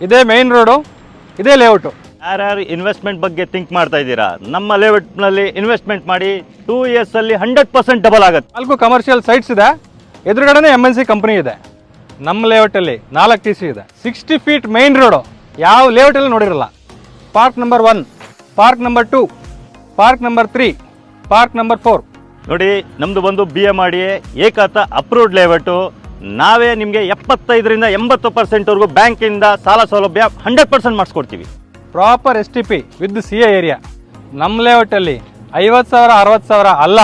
ಇದೇ main road, ಇದೇ layout. ಯಾರ್ಯಾರು ಇನ್ವೆಸ್ಟ್ಮೆಂಟ್ ಬಗ್ಗೆ ಥಿಂಕ್ ಮಾಡ್ತಾ ಇದ್ದೀರಾ, ನಮ್ಮ ಲೇಔಟ್ನಲ್ಲಿ ಇನ್ವೆಸ್ಟ್ಮೆಂಟ್ ಮಾಡಿ 2 ಇಯರ್ಸಲ್ಲಿ 100% ಡಬಲ್ ಆಗುತ್ತೆ. 4 ಕಮರ್ಷಿಯಲ್ ಸೈಟ್ಸ್ ಇದೆ, ಎದುರುಗಡೆನೇ MNC ಕಂಪನಿ ಇದೆ. ನಮ್ಮ ಲೇಔಟಲ್ಲಿ 4 TC ಇದೆ. 60 ಫೀಟ್ ಮೇನ್ ರೋಡು, ಯಾವ ಲೇಔಟಲ್ಲಿ ನೋಡಿರಲ್ಲ. Park number 1, park number 2, park number 3, park number 4. ನೋಡಿ, ನಮ್ಮದು ಬಂದು BMRDA ಏಕಾತ ಅಪ್ರೂವ್ಡ್ ಲೇಔಟು. ನಾವೇ ನಿಮಗೆ 75ರಿಂದ 80%ವರೆಗೂ ಬ್ಯಾಂಕಿಂದ ಸಾಲ ಸೌಲಭ್ಯ 100% ಮಾಡಿಸ್ಕೊಡ್ತೀವಿ. Proper STP with CA area. ನಮ್ಮ ಲೇಔಟಲ್ಲಿ 50,000 60,000 ಅಲ್ಲ,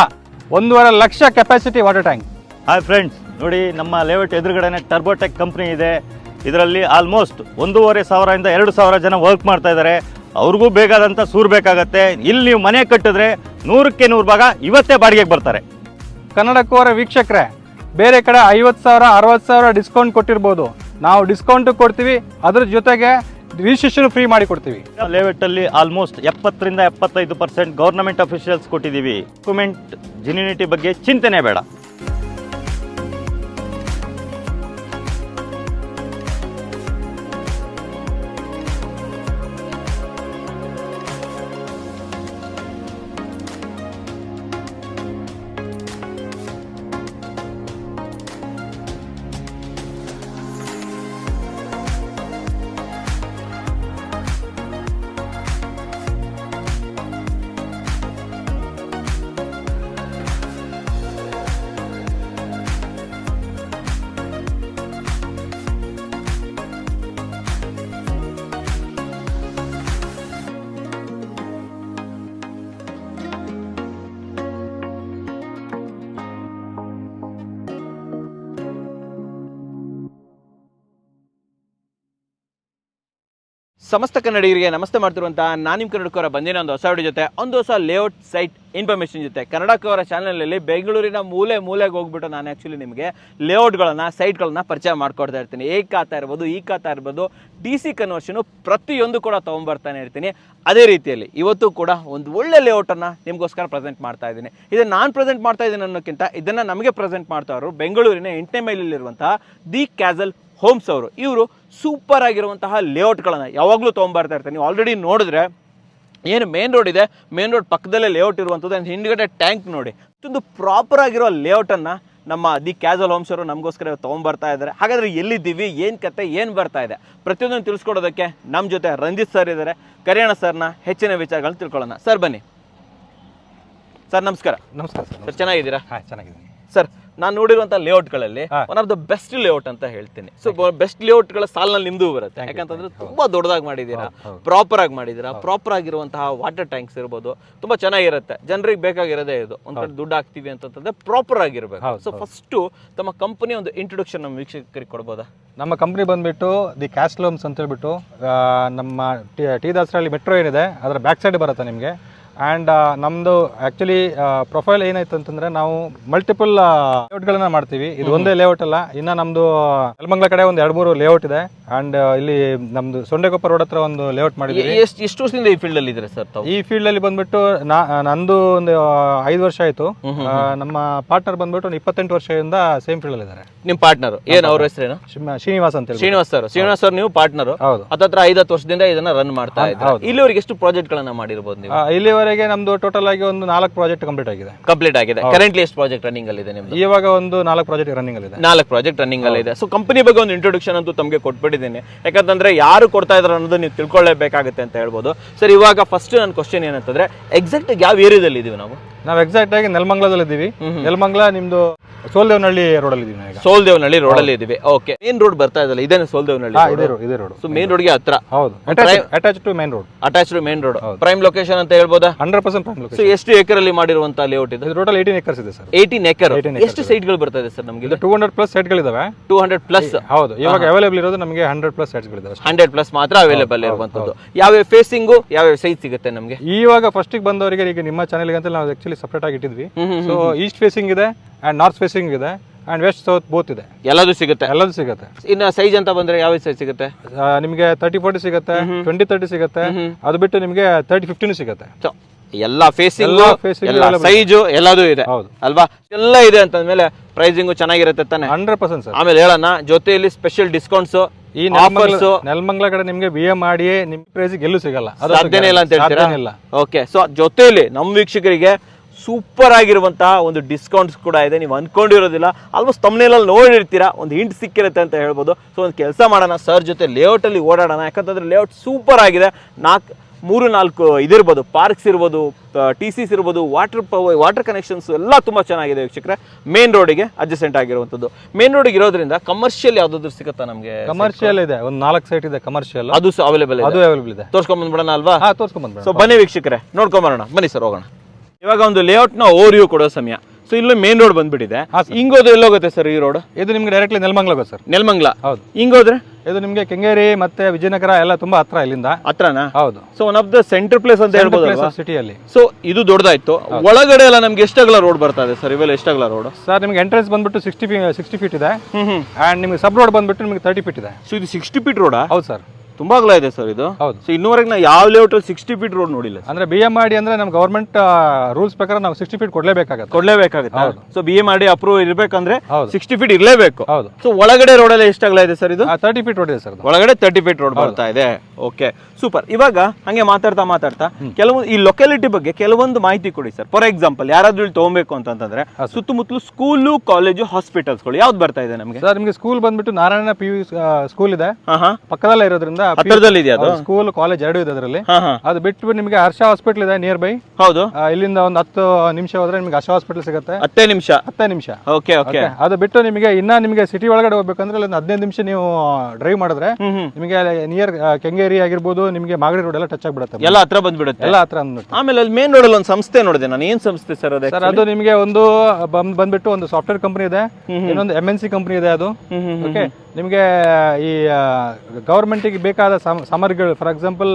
1.5 lakh capacity water tank. Hi friends, ನೋಡಿ ನಮ್ಮ ಲೇಔಟ್ ಎದುರುಗಡೆನೆ ಟರ್ಬೋಟೆಕ್ ಕಂಪ್ನಿ ಇದೆ. ಇದರಲ್ಲಿ ಆಲ್ಮೋಸ್ಟ್ 1,500 ಇಂದ 2,000 ಜನ ವರ್ಕ್ ಮಾಡ್ತಾ ಇದ್ದಾರೆ. ಅವ್ರಿಗೂ ಬೇಕಾದಂಥ ಸೂರು ಬೇಕಾಗತ್ತೆ. ಇಲ್ಲಿ ನೀವು ಮನೆ ಕಟ್ಟಿದ್ರೆ 100ಕ್ಕೆ 100 ಭಾಗ ಇವತ್ತೇ ಬಾಡಿಗೆಗೆ ಬರ್ತಾರೆ. ಕನ್ನಡಕೋರ ವೀಕ್ಷಕರೇ, ಬೇರೆ ಕಡೆ 50,000 60,000 ಡಿಸ್ಕೌಂಟ್ ಕೊಟ್ಟಿರ್ಬೋದು, ನಾವು ಡಿಸ್ಕೌಂಟು ಕೊಡ್ತೀವಿ, ಅದ್ರ ಜೊತೆಗೆ ರಿಜಿಸ್ಟ್ರೇಷನ್ ಫ್ರೀ ಮಾಡಿ ಕೊಡ್ತೀವಿ. ಲೇಔಟಲ್ಲಿ ಆಲ್ಮೋಸ್ಟ್ 70ರಿಂದ 75% ಗೌರ್ನಮೆಂಟ್ ಅಫಿಷಿಯಲ್ಸ್ ಕೊಟ್ಟಿದ್ದೀವಿ. ಡಾಕ್ಯುಮೆಂಟ್ ಜೆನ್ಯೂನಿಟಿ ಬಗ್ಗೆ ಚಿಂತೆನೇ ಬೇಡ. ಸಮಸ್ತ ಕನ್ನಡಿಗರಿಗೆ ನಮಸ್ತೆ ಮಾಡ್ತಿರುವಂಥ ನಾನು ನಿಮ್ಮ ಕನ್ನಡಕವರ ಬಂದಿನ ಒಂದು ಹೊಸ ವಿಡಿಯೋ ಜೊತೆ ಒಂದು ಹೊಸ ಲೇಔಟ್ ಸೈಟ್ ಇನ್ಫಾರ್ಮೇಷನ್ ಜೊತೆ. ಕನ್ನಡಕವರ ಚಾನಲಲ್ಲಿ ಬೆಂಗಳೂರಿನ ಮೂಲೆಗೆ ಹೋಗ್ಬಿಟ್ಟು ನಾನು ಆ್ಯಕ್ಚುಲಿ ನಿಮಗೆ ಲೇಔಟ್ಗಳನ್ನು ಸೈಟ್ಗಳನ್ನ ಪರಿಚಯ ಮಾಡ್ಕೊಡ್ತಾ ಇರ್ತೀನಿ. ಈ ಖಾತಾ ಇರ್ಬೋದು, ಈ ಖಾತಾ ಇರ್ಬೋದು, DC ಕನ್ವರ್ಷನು ಪ್ರತಿಯೊಂದು ಕೂಡ ತೊಗೊಂಬರ್ತಾನೆ ಇರ್ತೀನಿ. ಅದೇ ರೀತಿಯಲ್ಲಿ ಇವತ್ತು ಕೂಡ ಒಂದು ಒಳ್ಳೆ ಲೇಔಟನ್ನು ನಿಮಗೋಸ್ಕರ ಪ್ರೆಸೆಂಟ್ ಮಾಡ್ತಾ ಇದ್ದೀನಿ. ಇದನ್ನು ನಾನು ಪ್ರೆಸೆಂಟ್ ಮಾಡ್ತಾ ಇದ್ದೀನಿ ಅನ್ನೋಕ್ಕಿಂತ ಇದನ್ನು ನಮಗೆ ಪ್ರೆಸೆಂಟ್ ಮಾಡ್ತಾ ಇರೋರು ಬೆಂಗಳೂರಿನ 8ನೇ ಮೈಲಲ್ಲಿರುವಂತಹ ದಿ ಕ್ಯಾಸಲ್ ಹೋಮ್ಸ್ ಅವರು. ಇವರು ಸೂಪರ್ ಆಗಿರುವಂತಹ ಲೇಔಟ್ಗಳನ್ನು ಯಾವಾಗಲೂ ತೊಗೊಂಬರ್ತಾ ಇರ್ತಾರೆ. ನೀವು ಆಲ್ರೆಡಿ ನೋಡಿದ್ರೆ ಏನು ಮೇನ್ ರೋಡ್ ಇದೆ, ಮೇನ್ ರೋಡ್ ಪಕ್ಕದಲ್ಲೇ ಲೇಔಟ್ ಇರುವಂಥದ್ದು. ಆ್ಯಂಡ್ ಹಿಂದ್ಗಡೆ ಟ್ಯಾಂಕ್ ನೋಡಿ, ಇಷ್ಟೊಂದು ಪ್ರಾಪರ್ ಆಗಿರೋ ಲೇಔಟನ್ನು ನಮ್ಮ ದಿ ಕ್ಯಾಸಲ್ ಹೋಮ್ಸ್ ಅವರು ನಮಗೋಸ್ಕರ ತೊಗೊಂಬರ್ತಾ ಇದ್ದಾರೆ. ಹಾಗಾದರೆ ಎಲ್ಲಿದ್ದೀವಿ, ಏನು ಕತೆ, ಏನು ಬರ್ತಾ ಇದೆ, ಪ್ರತಿಯೊಂದನ್ನು ತಿಳಿಸ್ಕೊಡೋದಕ್ಕೆ ನಮ್ಮ ಜೊತೆ ರಂಜಿತ್ ಸರ್ ಇದ್ದಾರೆ. ಕರೆಯೋಣ ಸರ್ನ ಹೆಚ್ಚಿನ ವಿಚಾರಗಳನ್ನ ತಿಳ್ಕೊಳ್ಳೋಣ. ಸರ್ ಬನ್ನಿ. ಸರ್ ನಮಸ್ಕಾರ. ನಮಸ್ಕಾರ ಸರ್, ಚೆನ್ನಾಗಿದ್ದೀರಾ? ಹಾಂ, ಚೆನ್ನಾಗಿದ್ದೀನಿ ಸರ್. ನಾನು ನೋಡಿರುವಂಥ ಲೇಔಟ್ಗಳಲ್ಲಿ one of the best layout ಅಂತ ಹೇಳ್ತೀನಿ. ಸೊ ಬೆಸ್ಟ್ ಲೇಔಟ್ಗಳ ಸಾಲಿನಲ್ಲಿ ನಿಮ್ಮದು ಬರುತ್ತೆ. ಯಾಕಂತಂದ್ರೆ ತುಂಬಾ ದೊಡ್ಡದಾಗಿ ಮಾಡಿದ್ದೀರಾ, ಪ್ರಾಪರ್ ಆಗಿ ಮಾಡಿದ್ದೀರಾ. ಪ್ರಾಪರ್ ಆಗಿರುವಂತಹ ವಾಟರ್ ಟ್ಯಾಂಕ್ಸ್ ಇರ್ಬೋದು, ತುಂಬಾ ಚೆನ್ನಾಗಿರುತ್ತೆ. ಜನರಿಗೆ ಬೇಕಾಗಿರೋದೇ ಇದು. ಒಂದ್ ಕಡೆ ದುಡ್ಡು ಹಾಕ್ತೀವಿ ಅಂತಂದ್ರೆ ಪ್ರಾಪರ್ ಆಗಿರ್ಬೇಕು. ಸೊ ಫಸ್ಟ್ ತಮ್ಮ ಕಂಪನಿ ಒಂದು ಇಂಟ್ರೊಡಕ್ಷನ್ ನಮ್ಮ ವೀಕ್ಷಕರಿಗೆ ಕೊಡ್ಬೋದಾ? ನಮ್ಮ ಕಂಪ್ನಿ ಬಂದ್ಬಿಟ್ಟು ದಿ ಕ್ಯಾಸಲ್ ಹೋಮ್ಸ್ ಅಂತ ಹೇಳ್ಬಿಟ್ಟು ನಮ್ಮ ಟಿ ದಾಸರಳ್ಳಿ ಮೆಟ್ರೋ ಏನಿದೆ ಅದರ ಬ್ಯಾಕ್ ಸೈಡ್ ಬರುತ್ತೆ ನಿಮಗೆ. ಆ್ಯಂಡ್ ನಮ್ಮದು ಆ್ಯಕ್ಚುಲಿ ಪ್ರೊಫೈಲ್ ಏನಾಯ್ತು ಅಂತಂದರೆ, ನಾವು ಮಲ್ಟಿಪಲ್ ಲೇಔಟ್ಗಳನ್ನ ಮಾಡ್ತೀವಿ. ಇದು ಒಂದೇ ಲೇಔಟ್ ಅಲ್ಲ, ಇನ್ನು ನಮ್ಮದು ನೆಲಮಂಗಲ ಕಡೆ ಒಂದು 2-3 ಲೇಔಟ್ ಇದೆ. ಆ್ಯಂಡ್ ಇಲ್ಲಿ ನಮ್ಮದು ಸೊಂಡೆಕೊಪ್ಪ ರೋಡ್ ಹತ್ರ ಒಂದು ಲೇಔಟ್ ಮಾಡಿದ್ದೀವಿ. ಎಷ್ಟು ವರ್ಷದಿಂದ ಈ ಫೀಲ್ಡಲ್ಲಿ ಇದ್ದೀರಾ ಸರ್ ತಾವು? ಈ ಫೀಲ್ಡಲ್ಲಿ ಬಂದ್ಬಿಟ್ಟು ನಂದು ಒಂದು 5 ವರ್ಷ ಆಯಿತು. ನಮ್ಮ ಪಾರ್ಟ್ನರ್ ಬಂದ್ಬಿಟ್ಟು 28 ವರ್ಷದಿಂದ ಸೇಮ್ ಫೀಲ್ಡಲ್ಲಿ ಇದ್ದಾರೆ. ನಿಮ್ಮ ಪಾರ್ಟ್ನರ್ ಏನು, ಅವ್ರ ಹೆಸರೇನು? ಶ್ರೀನಿವಾಸ್ ಅಂತ ಹೇಳಿ. ಶ್ರೀನಿವಾಸ್ ಸರ್ ನೀವು ಪಾರ್ಟ್ನರ್. ಹೌದು. ಹತ್ತತ್ರ 5-10 ವರ್ಷದಿಂದ ಇದನ್ನ ರನ್ ಮಾಡ್ತಾ ಇದ್ದಾರೆ. ಇಲ್ಲಿವರೆಗೆ ಎಷ್ಟು ಪ್ರಾಜೆಕ್ಟ್ಗಳನ್ನ ಮಾಡಿರ್ಬೋದು ನೀವು? ಇಲ್ಲಿವರೆಗೆ ನಮ್ದು ಟೋಟಲ್ ಆಗಿ ಒಂದು 4 ಪ್ರಾಜೆಕ್ಟ್ ಕಂಪ್ಲೀಟ್ ಆಗಿದೆ. ಕರೆಂಟ್ಲಿ ಎಷ್ಟು ಪ್ರಾಜೆಕ್ಟ್ ರನ್ನಿಂಗ್ ಅಲ್ಲಿ ಇದೆ ನಿಮ್ದು? ಇವಾಗ ಒಂದು 4 ಪ್ರಾಜೆಕ್ಟ್ ರನ್ನಿಂಗ್ ಅಲ್ಲಿ ಇದೆ. 4 ಪ್ರಾಜೆಕ್ಟ್ ರನ್ನಿಂಗ್ ಅಲ್ಲಿ ಇದೆ. ಸೊ ಕಂಪನಿ ಬಗ್ಗೆ ಒಂದು ಇಂಟ್ರೊಡಕ್ಷನ್ ಅಂತೂ ತಮಗೆ ಕೊಟ್ಬಿಟ್ಟಿದ್ದೀನಿ. ಯಾಕಂತಂದ್ರೆ ಯಾರು ಕೊಡ್ತಾ ಇದಾರೆ ಅನ್ನೋದು ನೀವು ತಿಳ್ಕೊಳ್ಳೇಬೇಕಾಗುತ್ತೆ ಅಂತ ಹೇಳ್ಬೋದು. ಸರ್, ಇವಾಗ ಫಸ್ಟ್ ನನ್ನ ಕ್ವಶನ್ ಏನಂತಂದ್ರೆ, ಎಕ್ಸಾಕ್ಟ್ ಯಾವ ಏರಿಯಾದಲ್ಲಿ ಇದೀವಿ ನಾವು? ನಾವು ಎಕ್ಸಾಕ್ಟ್ ಆಗಿ ನೆಲಮಂಗಲದಲ್ಲಿ ಇದ್ದೀವಿ. ನೆಲಮಂಗಲ ನಿಮ್ದು ಸೋಲ್ದೇವನಹಳ್ಳಿ ರೋಡ್ ಅಲ್ಲಿ ಇದೀವಿ. ಸೋಲ್ದೇವನಹಳ್ಳಿ ರೋಡ್ ಅಲ್ಲಿ ಇದೀವಿ. ಓಕೆ. ಮೇನ್ ರೋಡ್ ಬರ್ತಾ ಇದಲ್ಲ, ಇದೇನೆ ಸೋಲ್ದೇವನಹಳ್ಳಿ? ಇದೇ ರೋಡ್. ಸೊ ಮೇನ್ ರೋಡ್ಗೆ ಹತ್ರ. ಹೌದು, attach to main road. Attach to main road. Prime location ಅಂತ ಹೇಳ್ಬೋದಾ? 100% ಪ್ರೈಮ್ ಲೊಕೇಶನ್. ಸೊ ಎಷ್ಟು ಎಕರ್ ಅಲ್ಲಿ ಮಾಡಿರುವಂತ ಲೇಔಟ್ ಇದೆ? ಟೋಟಲ್ 18 ಎಕರ್ಸ್ ಇದೆ ಸರ್. 18 ಎಕರ್. ಎಷ್ಟು ಸೈಟ್ ಗಳು ಬರ್ತಾ ಇದೆ ಸರ್ ನಮಗೆ? 200+ ಸೈಟ್ ಗಳಿದಾವೆ. 200+? ಹೌದು. ಇವಾಗ ಅವೈಲೇಬಲ್ ಇರೋದು ನಮಗೆ 100+ ಸೈಟ್ಸ್ ಗಳಿದಾವೆ. 100+ ಮಾತ್ರ ಅವೈಲೇಬಲ್ ಇರುವಂತದ್ದು. ಯಾವ ಫೇಸಿಂಗು, ಯಾವ ಸೈಜ್ ಸಿಗುತ್ತೆ ನಮಗೆ? ಇವಾಗ ಫಸ್ಟ್ ಬಂದವರಿಗೆ ಈಗ ನಿಮ್ಮ ಚಾನೆಲ್ ಅಂತ ನಾವು ಆಕ್ಚುಲಿ ಸಪರೇಟ್ ಆಗಿ ಇಟ್ಟಿದ್ವಿ. ಸೊ ಈಸ್ಟ್ ಫೇಸಿಂಗ್ ಇದೆ ಅಂಡ್ ನಾರ್ತ್ ಫೇಸಿಂಗ್ ಇದೆ ಅಂಡ್ ವೆಸ್ಟ್ ಸೌತ್ ಬೋತ್ ಇದೆ. ಎಲ್ಲದೂ ಸಿಗುತ್ತೆ. ಇನ್ನು ಸೈಜ್ ಅಂತ ಬಂದ್ರೆ ಯಾವ ಸೈಜ್ ಸಿಗುತ್ತೆ ನಿಮಗೆ? 30-40 ಸಿಗುತ್ತೆ, 20-30 ಸಿಗುತ್ತೆ. ಅದು ಬಿಟ್ಟು ನಿಮಗೆ 30-15 ಸಿಗುತ್ತೆ. ಎಲ್ಲ ಫೇಸಿಂಗ್, ಸೈಜು ಎಲ್ಲದೂ ಇದೆ ಅಲ್ವಾ? ಎಲ್ಲ ಇದೆ ಅಂತಂದ್ಮೇಲೆ ಪ್ರೈಸಿಂಗು ಚೆನ್ನಾಗಿರುತ್ತೆ ತಾನೆ? 100% ಸರ್. ಆಮೇಲೆ ಹೇಳೋಣ, ಜೊತೆಯಲ್ಲಿ ಸ್ಪೆಷಲ್ ಡಿಸ್ಕೌಂಟ್ಸ್ ಈ ನೆಲಮಂಗಲ ಕಡೆ ನಿಮ್ಗೆ BM ಮಾಡಿ ನಿಮ್ ಪ್ರೈಸ್ ಎಲ್ಲೂ ಸಿಗಲ್ಲ, ಸಾಧ್ಯನೇ ಇಲ್ಲ ಅಂತ ಹೇಳ್ತೀರಾ? ಇಲ್ಲ. ಓಕೆ, ಸೊ ಜೊತೆಯಲ್ಲಿ ನಮ್ಮ ವೀಕ್ಷಕರಿಗೆ ಸೂಪರ್ ಆಗಿರುವಂತಹ ಒಂದು ಡಿಸ್ಕೌಂಟ್ಸ್ ಕೂಡ ಇದೆ. ನೀವು ಅನ್ಕೊಂಡಿರೋದಿಲ್ಲ, ಆಲ್ಮೋಸ್ಟ್ ತಮ್ಮನೇಲಲ್ಲಿ ನೋಡಿರ್ತೀರಾ, ಒಂದು ಹಿಂಟ್ ಸಿಕ್ಕಿರುತ್ತೆ ಅಂತ ಹೇಳ್ಬೋದು. ಸೊ ಒಂದು ಕೆಲಸ ಮಾಡೋಣ, ಸರ್ ಜೊತೆ ಲೇಔಟಲ್ಲಿ ಓಡಾಡೋಣ. ಯಾಕಂತಂದ್ರೆ ಲೇಔಟ್ ಸೂಪರ್ ಆಗಿದೆ. 3-4 ಇದಿರ್ಬೋದು, ಪಾರ್ಕ್ಸ್ ಇರ್ಬೋದು, TCs ಇರ್ಬೋದು, ವಾಟರ್ ಕನೆಕ್ಷನ್ಸ್ ಎಲ್ಲ ತುಂಬ ಚೆನ್ನಾಗಿದೆ ವೀಕ್ಷಕರೇ. ಮೇನ್ ರೋಡಿಗೆ ಅಡ್ಜಸೆಂಟ್ ಆಗಿರುವಂಥದ್ದು. ಮೇನ್ ರೋಡಿಗೆ ಇರೋದ್ರಿಂದ ಕಮರ್ಷಿಯಲ್ ಯಾವ್ದಾದ್ರು ಸಿಗುತ್ತಾ ನಮಗೆ? ಕಮರ್ಷಿಯಲ್ ಇದೆ, ಒಂದು 4 ಸೈಟ್ ಇದೆ ಕಮರ್ಷಿಯಲ್, ಅದು ಅವೈಲೇಬಲ್ ಇದೆ. ತೋರ್ಸ್ಕೊಂಡ್ ಬಂದ್ಬಿಡೋಣ ಅಲ್ವಾ? ತೋರ್ಸ್ಕೊಂಡ್ ಬಂದ್ಬಿಡೋಣ. ಸೊ ಬನ್ನಿ ವೀಕ್ಷಕರೇ, ನೋಡ್ಕೊಂಬರೋಣ. ಬನ್ನಿ ಸರ್, ಹೋಗೋಣ. ಇವಾಗ ಒಂದು ಲೇಔಟ್ ನ ಓವರ್ವ್ಯೂ ಕೊಡೋ ಸಮಯ. ಸೊ ಇಲ್ಲಿ ಮೇನ್ ರೋಡ್ ಬಂದ್ಬಿಟ್ಟಿದೆ. ಹಿಂಗೋದ್ರೆ ಎಲ್ಲೋಗುತ್ತೆ ಸರ್ ಈ ರೋಡ್? ಇದು ನಿಮ್ಗೆ ಡೈರೆಕ್ಟ್ಲಿ ನೆಲಮಂಗಲ ಹೋಗುತ್ತೆ ಸರ್. ನೆಲಮಂಗಲ, ಹೌದು. ಹಿಂಗೋದ್ರೆ ಇದು ನಿಮ್ಗೆ ಕೆಂಗೇರಿ ಮತ್ತೆ ವಿಜಯನಗರ ಎಲ್ಲ ತುಂಬಾ ಹತ್ರ ಇಲ್ಲಿಂದ. ಹತ್ರನಾ? ಹೌದು. So one of the centre place ಅಂತ ಹೇಳ್ಬೋದು ಸಿಟಿಯಲ್ಲಿ. ಸೊ ಇದು ದೊಡ್ಡದಾಯ್ತು. ಒಳಗಡೆ ಎಲ್ಲ ನಮ್ಗೆ ಎಷ್ಟಾಗಲ ರೋಡ್ ಬರ್ತಾ ಇದೆ ಸರ್? ಇವೆಲ್ಲ ಎಷ್ಟಾಗಲ ರೋಡ್ ಸರ್? ನಿಮ್ಗೆ ಎಂಟ್ರೆನ್ಸ್ ಬಂದ್ಬಿಟ್ಟು 60 ಫೀಟ್ ಇದೆ. ಅಂಡ್ ನಿಮ್ಗೆ ಸಬ್ ರೋಡ್ ಬಂದ್ಬಿಟ್ಟು ನಿಮ್ಗೆ 30 ಫೀಟ್ ಇದೆ. ಸೊ ಇದು 60 ಫೀಟ್ ರೋಡಾ? ಹೌದು ಸರ್, ತುಂಬಾ ಅಗಲ ಇದೆ ಸರ್ ಇದು. ಹೌದು. ಸೊ ಇನ್ನೂವರೆಗೆ ನಾವು ಯಾವ ಲೇಔಟ್ 60 ಫೀಟ್ ರೋಡ್ ನೋಡಿಲ್ಲ. ಅಂದ್ರೆ BM ಮಾಡಿ ಅಂದ್ರೆ ನಮ್ಮ ಗವರ್ಮೆಂಟ್ ರೂಲ್ಸ್ ಪ್ರಕಾರ ನಾವು 60 ಫೀಟ್ ಕೊಡ್ಲೇಬೇಕಾಗುತ್ತೆ. ಸೊ BM ಮಾಡಿ ಅಪ್ರೂವ್ ಇರ್ಬೇಕಂದ್ರೆ ಹೌದು. 60 ಫೀಟ್ ಇರ್ಲೇಬೇಕು. ಹೌದು. ಸೊ ಒಳಗಡೆ ರೋಡ್ ಎಲ್ಲ ಎಷ್ಟಾಗಲ ಇದೆ ಸರ್ ಇದು? 30 ಫೀಟ್ ರೋಡ್ ಇದೆ ಸರ್. ಒಳಗಡೆ 30 ಫೀಟ್ ರೋಡ್ ಬರ್ತಾ ಇದೆ. Okay, super. ಇವಾಗ ಹಂಗೆ ಮಾತಾಡ್ತಾ ಕೆಲವೊಂದು ಈ ಲೊಕ್ಯಾಲಿಟಿ ಬಗ್ಗೆ ಕೆಲವೊಂದು ಮಾಹಿತಿ ಕೊಡಿ ಸರ್. ಫಾರ್ ಎಕ್ಸಾಂಪಲ್ ಯಾರಾದ್ರೂ ಇಲ್ಲಿ ತಗೊಬೇಕು ಅಂತಂದ್ರೆ ಸುತ್ತಮುತ್ತಲು ಸ್ಕೂಲು, ಕಾಲೇಜು, ಹಾಸ್ಪಿಟಲ್ಸ್ಗಳು ಯಾವ್ದು ಬರ್ತಾ ಇದೆ ನಮಗೆ? ಸರ್ ನಿಮ್ಗೆ ಸ್ಕೂಲ್ ಬಂದ್ಬಿಟ್ಟು ನಾರಾಯಣ PU ಸ್ಕೂಲ್ ಇದೆ, ಪಕ್ಕದಲ್ಲೇ ಇರೋದ್ರಿಂದ ಹತ್ತಿರದಲ್ಲಿ ಇದೆಯಾ ಅದು? ಸ್ಕೂಲ್, ಕಾಲೇಜ್ ಎರಡು ಇದೆ ಅದರಲ್ಲಿ. ಅದು ಬಿಟ್ಟು ನಿಮಗೆ ಹರ್ಷ ಹಾಸ್ಪಿಟಲ್ ಇದೆ ನಿಯರ್ ಬೈ. ಹೌದು. ಇಲ್ಲಿಂದ ಒಂದು 10 ನಿಮಿಷ ಹೋದ್ರೆ ನಿಮಗೆ ಹರ್ಷ ಹಾಸ್ಪಿಟಲ್ ಸಿಗುತ್ತೆ. 10 ನಿಮಿಷ. ಓಕೆ. ಅದು ಬಿಟ್ಟು ನಿಮಗೆ ಸಿಟಿ ಒಳಗಡೆ ಹೋಗ್ಬೇಕಂದ್ರೆ ಒಂದು 15 ನಿಮಿಷ ನೀವು ಡ್ರೈವ್ ಮಾಡಿದ್ರೆ ನಿಮಗೆ ನಿಯರ್ ಕೆಂಗೇರಿ ಆಗಿರ್ಬೋದು, ನಿಮಗೆ ಮಾಗಡಿ ರೋಡ್ ಎಲ್ಲ ಟಚ್ ಆಗ್ಬಿಡುತ್ತೆ. ಎಲ್ಲ ಹತ್ರ ಬಂದ್ಬಿಡುತ್ತೆ. ಎಲ್ಲ ಹತ್ರ ಅಂದ್ಬಿಟ್ಟು ಆಮೇಲೆ ಅಲ್ಲಿ ಮೇನ್ ರೋಡ್ ಅಲ್ಲಿ ಒಂದು ಸಂಸ್ಥೆ ನೋಡಿದೆ ನಾನು. ಏನ್ ಸಂಸ್ಥೆ ಸರ್ ಅದು? ಸರ್ ಅದು ನಿಮಗೆ ಒಂದು ಬಂದ್ಬಿಟ್ಟು ಒಂದು ಸಾಫ್ಟ್ವೇರ್ ಕಂಪನಿ ಇದೆ, ಇನ್ನೊಂದು MNC ಕಂಪನಿ ಇದೆ ಅದು. ಓಕೆ, ನಿಮಗೆ ಈ ಗವರ್ಮೆಂಟಿಗೆ ಬೇಕಾದ ಸಾಮಗ್ರಿಗಳು, ಫಾರ್ ಎಕ್ಸಾಂಪಲ್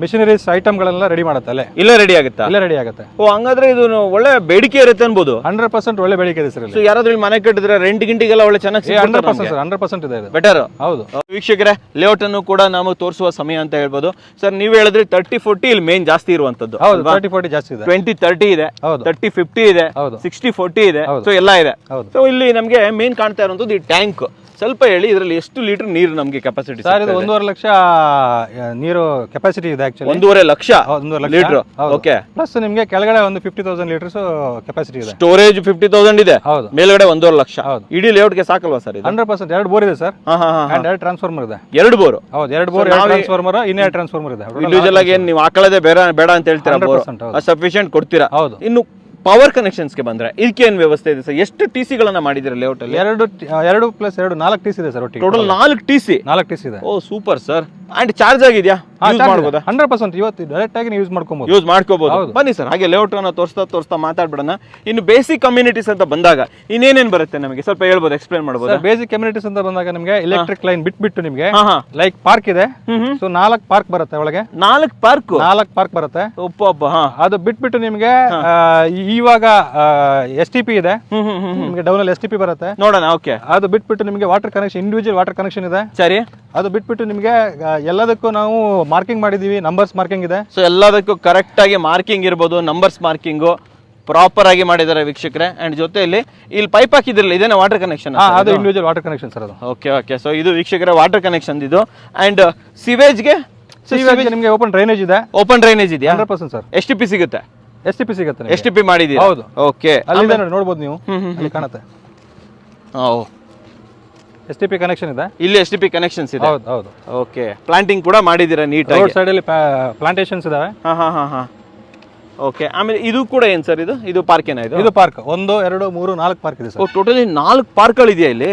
ಮಿಷನರೀಸ್ ಐಟಮ್ಗಳೆಲ್ಲ ರೆಡಿ ಮಾಡುತ್ತೆ ಅಲ್ಲೇ. ಇಲ್ಲೇ ರೆಡಿ ಆಗುತ್ತೆ. ಓ, ಹಂಗಾದ್ರೆ ಇದು ಒಳ್ಳೆ ಬೇಡಿಕೆ ಇರುತ್ತೆ ಅನ್ಬೋದು. 100% ಒಳ್ಳೆ ಬೇಡಿಕೆ ಇದೆ ಸರ್. ಸೊ ಯಾರಾದ್ರೂ ಇಲ್ಲಿ ಮನೆ ಕಟ್ಟಿದ್ರೆ ರೆಂಟ್ ಗಿಂಟಿಗೆಲ್ಲ ಒಳ್ಳೆ ಚೆನ್ನಾಗಿ 100% ಇದೆ. ಬೆಟರ್. ಹೌದು. ವೀಕ್ಷಕರೇ, ಲೇಔಟ್ ಅನ್ನು ಕೂಡ ನಾವು ತೋರಿಸುವ ಸಮಯ ಅಂತ ಹೇಳ್ಬೋದು. ಸರ್ ನೀವು ಹೇಳಿದ್ರೆ 30-40 ಇಲ್ಲಿ ಮೇನ್ ಜಾಸ್ತಿ ಇರುವಂತದ್ದು. ಹೌದು, 30-40 ಜಾಸ್ತಿ ಇದೆ. 20-30 ಇದೆ, 30-50 ಇದೆ, 60-40 ಇದೆ. ಸೊ ಎಲ್ಲ ಇದೆ. ಸೊ ಇಲ್ಲಿ ನಮಗೆ ಮೇನ್ ಕಾಣ್ತಾ ಇರುವಂತದ್ದು ಈ ಟ್ಯಾಂಕ್. ಸ್ವಲ್ಪ ಹೇಳಿ, ಇದರಲ್ಲಿ ಎಷ್ಟು ಲೀಟರ್ ನೀರು ನಮಗೆ ಕೆಪಾಸಿಟಿ? ಸರ್ ಇದು 1.5 ಲಕ್ಷ ನೀರು ಕೆಪಾಸಿಟಿ ಇದೆ. Actually 1.5 lakh litre. Okay. Plus ನಿಮಗೆ ಕೆಳಗಡೆ ಒಂದು 50,000 ಲೀಟರ್ಸ್ ಕೆಪಾಸಿಟಿ ಇದೆ. ಸ್ಟೋರೇಜ್ 50,000 ಇದೆ. ಹೌದು. ಮೇಲ್ಗಡೆ 1.5 ಲಕ್ಷ. ಇಡೀ ಲೇಔಟ್ ಗೆ ಸಾಕಲ್ವಾ ಸರ್? 100%. 2 ಬೋರ್ ಇದೆ ಸರ್. ಅಂಡ್ 2 ಟ್ರಾನ್ಸ್ಫಾರ್ಮರ್ ಇದೆ. 2 ಬೋರ್. ಹೌದು, 2 ಬೋರ್, 2 ಟ್ರಾನ್ಸ್ಫಾರ್ಮರ್, ಇನ್ನೂ 2 ಟ್ರಾನ್ಸ್ಫಾರ್ಮರ್ ಇದೆ. ಇಂಡಿವಿಜುವಲ್ ಆಗಿ ನೀವು ಹಾಕೊಳ್ಳೋದೇ ಬೇಡ ಅಂತ ಹೇಳ್ತೀರಾ? ಸಫಿಶಿಯಂಟ್ ಕೊಡ್ತೀರಾ? ಹೌದು. ಇನ್ನು ಪವರ್ ಕನೆಕ್ಷನ್ಸ್ಗೆ ಬಂದ್ರೆ ಇದಕ್ಕೇನು ವ್ಯವಸ್ಥೆ ಇದೆ ಸರ್? ಎಷ್ಟು TC ಗಳನ್ನ ಮಾಡಿದಿರಾ ಲೇಔಟ್ ಅಲ್ಲಿ? 2 + 2 4 TC ಇದೆ ಸರ್. ಟೋಟಲ್ 4 TC ಇದೆ. ಓ ಸೂಪರ್ ಸರ್. ಅಂಡ್ ಚಾರ್ಜ್ ಆಗಿದೆಯಾ? ಯೂಸ್ ಮಾಡಬಹುದಾ? 100% ಇವತ್ತು ಡೈರೆಕ್ಟ್ ಆಗಿ ಯೂಸ್ ಮಾಡ್ಕೋಬಹುದು. ಬನ್ನಿ ಸರ್, ಹಾಗೆ ಲೇಔಟ್ ಅನ್ನ ತೋರಿಸ್ತಾ ಮಾತಾಡ್ಬಿಡೋಣ. ಇನ್ನು ಬೇಸಿಕ್ ಕಮ್ಯುನಿಟೀಸ್ ಅಂತ ಬಂದಾಗ ಇನ್ನೇನೇನ್ ಬರುತ್ತೆ ನಮಗೆ ಸ್ವಲ್ಪ ಹೇಳ್ಬೋದು, ಎಕ್ಸ್ಪ್ಲೇನ್ ಮಾಡಬಹುದು? ಬೇಸಿಕ್ ಕಮ್ಯುನಿಟೀಸ್ ಅಂತ ಬಂದಾಗ ನಿಮಗೆ ಎಲೆಕ್ಟ್ರಿಕ್ ಲೈನ್ ಬಿಟ್ಟು ನಿಮಗೆ ಲೈಕ್ ಪಾರ್ಕ್ ಇದೆ. ಸೊ 4 ಪಾರ್ಕ್ ಬರುತ್ತೆ ಒಳಗೆ. 4 ಪಾರ್ಕ್ ಬರುತ್ತೆ. ಅದು ಬಿಟ್ಬಿಟ್ಟು ನಿಮಗೆ ಇವಾಗ STP ಇದೆ. ನಿಮಗೆ ಡೌನ್ ಅಲ್ಲಿ STP ಬರುತ್ತೆ, ನೋಡೋಣ. ಓಕೆ. ಅದು ಬಿಟ್ಬಿಟ್ಟು ನಿಮಗೆ water connection, individual water connection ಇದೆ. ಸರಿ. ಅದು ಬಿಟ್ಬಿಟ್ಟು ನಿಮಗೆ ಎಲ್ಲದಕ್ಕೂ ನಾವು ಮಾರ್ಕಿಂಗ್ ಮಾಡಿದೀವಿ, ನಂಬರ್ಸ್ ಮಾರ್ಕಿಂಗ್ ಇದೆ. ಸೊ ಎಲ್ಲದಕ್ಕೂ ಕರೆಕ್ಟ್ ಆಗಿ ಮಾರ್ಕಿಂಗ್ ಇರ್ಬೋದು, ನಂಬರ್ಸ್ ಮಾರ್ಕಿಂಗು ಪ್ರಾಪರ್ ಆಗಿ ಮಾಡಿದ್ದಾರೆ ವೀಕ್ಷಕರೇ. ಅಂಡ್ ಜೊತೆಯಲ್ಲಿ ಇಲ್ಲಿ ಪೈಪ್ ಹಾಕಿದ್ರಲ್ಲ, ಇದೇನಾ ವಾಟರ್ ಕನೆಕ್ಷನ್? ಅದು ಇಂಡಿವಿಜುವಲ್ ವಾಟರ್ ಕನೆಕ್ಷನ್ ಸರ್ ಅದು. ಓಕೆ. ಸೊ ಇದು ವೀಕ್ಷಕರೇ ವಾಟರ್ ಕನೆಕ್ಷನ್ ಇದು. ಅಂಡ್ ಸಿವೇಜ್ಗೆ ನಿಮಗೆ ಓಪನ್ ಡ್ರೈನೇಜ್ ಇದೆ. ಓಪನ್ ಡ್ರೈನೇಜ್ ಇದೆಯಾ? 100% ಸರ್. STP ಸಿಗುತ್ತೆ. STP ಮಾಡಿದೀರಾ? ಹೌದು. ಓಕೆ. ಅಲ್ಲಿ ನೋಡಬಹುದು ನೀವು, ಅಲ್ಲಿ ಕಾಣುತ್ತೆ. STP ಕನೆಕ್ಷನ್ ಇದೆ. ಇಲ್ಲಿ STP ಕನೆಕ್ಷನ್ಸ್ ಇದೆ. ಹೌದು. ಓಕೆ. ಪ್ಲಾಂಟಿಂಗ್ ಕೂಡ ಮಾಡಿದೀರಾ ನೀಟಾಗಿ? ರೋಡ್ ಸೈಡ್ ಅಲ್ಲಿ ಪ್ಲಾಂಟೇಶನ್ಸ್ ಇದಾವೆ. ಓಕೆ. ಆಮೇಲೆ ಇದು ಕೂಡ ಏನ್ ಸರ್? ಇದು ಪಾರ್ಕ್ ಏನಾ? ಇದು ಪಾರ್ಕ್ 1, 2, 3, 4 ಪಾರ್ಕ್ ಇದೆ ಸರ್. ಟೋಟಲಿ 4 ಪಾರ್ಕ್ಗಳು ಇದೆಯಾ ಇಲ್ಲಿ?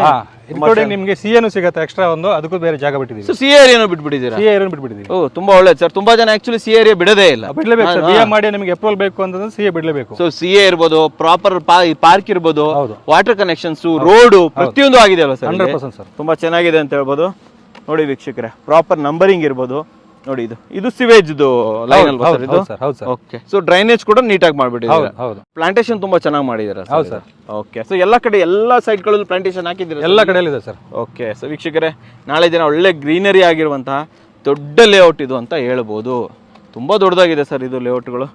ಇನ್ಕ್ಲೂಡಿಂಗ್ ನಿಮಗೆ CA ಸಿಗುತ್ತೆ ಎಕ್ಸ್ಟ್ರಾ ಒಂದು, ಅದಕ್ಕೂ ಬೇರೆ ಜಾಗ ಬಿಟ್ಟಿದ್ದೀವಿ. ಸೊ CA ಏರಿಯಾನು ಬಿಟ್ಬಿಟ್ಟಿದ್ದೀರಾ? CA ಏರಿಯಾನು ಬಿಟ್ಬಿಟ್ಟಿದ್ದೀವಿ. ಓ ತುಂಬಾ ಒಳ್ಳೇದು ಸರ್. ತುಂಬಾ ಜನ ಆಕ್ಚುಲಿ CA ಏರಿಯಾ ಬಿಡೋದೇ ಇಲ್ಲ. ಬಿಡಲೇಬೇಕು ಸರ್. BM ಮಾಡಿ ನಿಮಗೆ ಅಪ್ರೂವಲ್ ಬೇಕು ಅಂತಂದ್ರೆ CA ಬಿಡಲೇಬೇಕು. ಸೊ CA ಇರ್ಬೋದು, ಪ್ರಾಪರ್ ಪಾರ್ಕ್ ಇರ್ಬೋದು, ವಾಟರ್ ಕನೆಕ್ಷನ್ಸ್, ರೋಡ್ ಪ್ರತಿಯೊಂದು ಆಗಿದೆ ಅಲ್ವಾ ಸರ್? 100% ಸರ್. ತುಂಬಾ ಚೆನ್ನಾಗಿದೆ ಅಂತ ಹೇಳ್ಬೋದು. ನೋಡಿ ವೀಕ್ಷಕರೇ, ಪ್ರಾಪರ್ ನಂಬರಿಂಗ್ ಇರ್ಬೋದು. ನೋಡಿ ಇದು ಸಿವೇಜ್ ಲೈನ್ ಅಲ್ವಾ ಸರ್ ಇದು? ಹೌದು ಸರ್. ಓಕೆ. ಸೊ ಡ್ರೈನೇಜ್ ಕೂಡ ನೀಟಾಗಿ ಮಾಡ್ಬಿಟ್ಟಿದ್ದಾರೆ. ಹೌದು. ಪ್ಲಾಂಟೇಶನ್ ತುಂಬಾ ಚೆನ್ನಾಗಿ ಮಾಡಿದ್ದಾರೆ. ಹೌದು ಸರ್. ಓಕೆ. ಸೊ ಎಲ್ಲ ಕಡೆ ಎಲ್ಲ ಸೈಡ್ ಗಳಲ್ಲಿ ಪ್ಲಾಂಟೇಶನ್ ಹಾಕಿದ್ದೀರಾ? ಎಲ್ಲ ಕಡೆಯಲ್ಲಿ ಇದೆ ಸರ್. ಓಕೆ. ಸೊ ವೀಕ್ಷಕರೇ, ನಾಳೆ ದಿನ ಒಳ್ಳೆ ಗ್ರೀನರಿ ಆಗಿರುವಂತಹ ದೊಡ್ಡ ಲೇಔಟ್ ಇದು ಅಂತ ಹೇಳ್ಬೋದು. ತುಂಬಾ ದೊಡ್ಡದಾಗಿದೆ ಸರ್ ಇದು ಲೇಔಟ್ಗಳು.